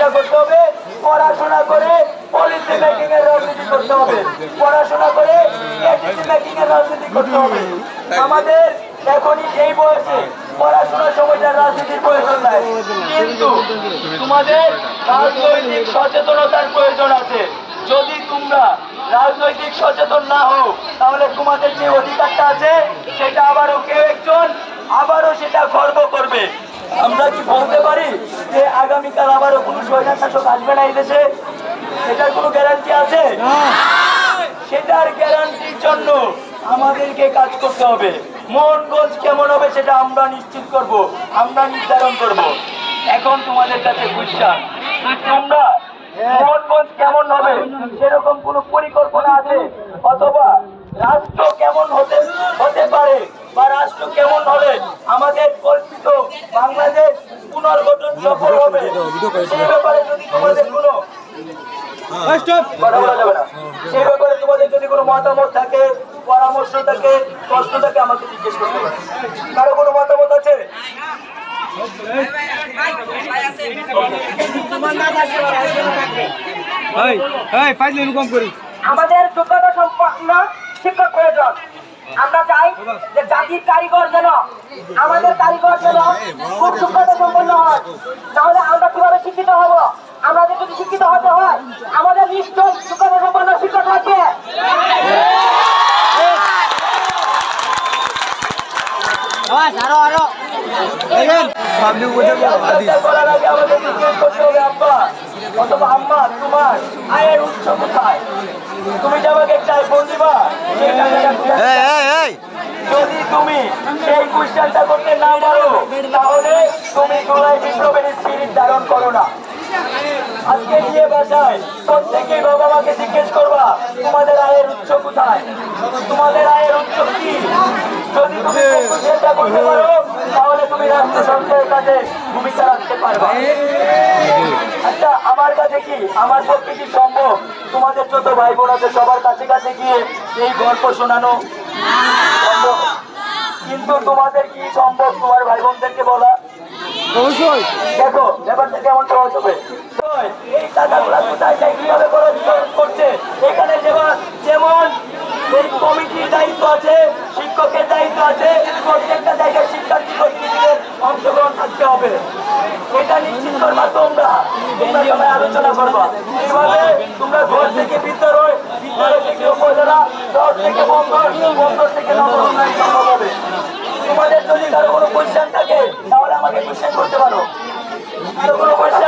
চিন্তা করতে হবে, পড়াশোনা করে পলিসি মেকিং এর রাজনীতি করতে হবে, পড়াশোনা করে এডিসি মেকিং এর রাজনীতি করতে হবে। আমাদের এখনই এই বয়সে পড়াশোনার সময়টা রাজনীতির প্রয়োজন নাই, কিন্তু তোমাদের রাজনৈতিক সচেতনতার প্রয়োজন আছে। যদি তোমরা রাজনৈতিক সচেতন না হও, তাহলে তোমাদের যে অধিকারটা আছে সেটা আবারও কেউ একজন আবারও সেটা গর্ব করবে। আমরা কি বলতে পারি যে আগামীকাল আবারও কোনো স্বৈরাচার শাসক আসবে না এই দেশে? এটার কোনো গ্যারান্টি আছে? সেটার গ্যারান্টির জন্য আমাদেরকে কাজ করতে হবে। মোহনগঞ্জ কেমন হবে সেটা আমরা নিশ্চিত করব, আমরা নির্ধারণ করব। এখন তোমাদের কাছে কুইশ্চেন, তোমরা মোহনগঞ্জ কেমন হবে সেরকম কোন পরিকল্পনা আছে? অথবা রাষ্ট্র কেমন হতে পারে বা রাষ্ট্র কেমন হলে আমাদের কল্পিত বাংলাদেশ পুনর্গঠন সফল হবে, সেই ব্যাপারে যদি তোমাদের কোনো কথা বলা যাবে না, সেই ব্যাপারে তোমাদের যদি কোনো মতামত থাকে, পরামর্শ থাকে, প্রশ্ন থাকে, আমাকে জিজ্ঞেস করতে পারে। কারো কোনো মতামত আছে? আমাদের যোগ্যতা সম্পন্ন শিক্ষক প্রয়োজন। আমরা চাই যে জাতির কারিগর যেন, আমাদের কারিগর যেন খুব যোগ্যতা সম্পন্ন হয়। তাহলে আমরা কিভাবে শিক্ষিত হব? আমাদের যদি শিক্ষিত হতে হয়, আমাদের নিশ্চয় যোগ্যতা সম্পন্ন শিক্ষক লাগবে। অথবা আম্মা, তোমার আয়ের উৎস কোথায়? তুমি যে আমাকে একটা আইফোন দিবা, যদি তুমি সেই কোয়েশ্চেনটা করতে না পারো, তাহলে তুমি জুলাই বিপ্লবের স্পিরিট ধারণ করো না। আজকে গিয়ে বাসায় প্রত্যেকেই বাবা মাকে জিজ্ঞেস করবা তোমাদের আয়ের উৎস কোথায়, তোমাদের আয়ের উৎস কি? যদি তুমি চেষ্টা করতে পারো, তাহলে তুমি রাষ্ট্র সংস্কারের কাজে ভূমিকা রাখতে পারবা। আচ্ছা, আমার কাছে কি, আমার পক্ষে কি সম্ভব তোমাদের যত ভাই বোন আছে সবার কাছে কাছে গিয়ে এই গল্প শোনানো? সম্ভব। কিন্তু তোমাদের কি সম্ভব তোমার ভাই বোনদেরকে বলা? অবশ্যই। দেখো ব্যাপারটা কেমন সহজ হবে। এই টাকাগুলা কোথায় যায়, কিভাবে খরচ করছে, এখানে যেমন এই কমিটির দায়িত্ব আছে, শিক্ষকের দায়িত্ব আছে, প্রত্যেকটা জায়গায় শিক্ষার্থী প্রতিনিধিদের অংশগ্রহণ থাকতে হবে। এটা নিশ্চিত করবা তোমরা সবাই আলোচনা করবা। এইভাবে তোমরা ঘর থেকে বিদ্যালয়, বিদ্যালয় থেকে উপজেলা, শহর থেকে বন্দর, বন্দর থেকে নগর উন্নয়ন সম্ভব হবে। তোমাদের যদি কারো কোনো কোয়েশ্চেন থাকে, তাহলে আমাকে কোয়েশ্চেন করতে পারো। কারো কোনো কোয়েশ্চেন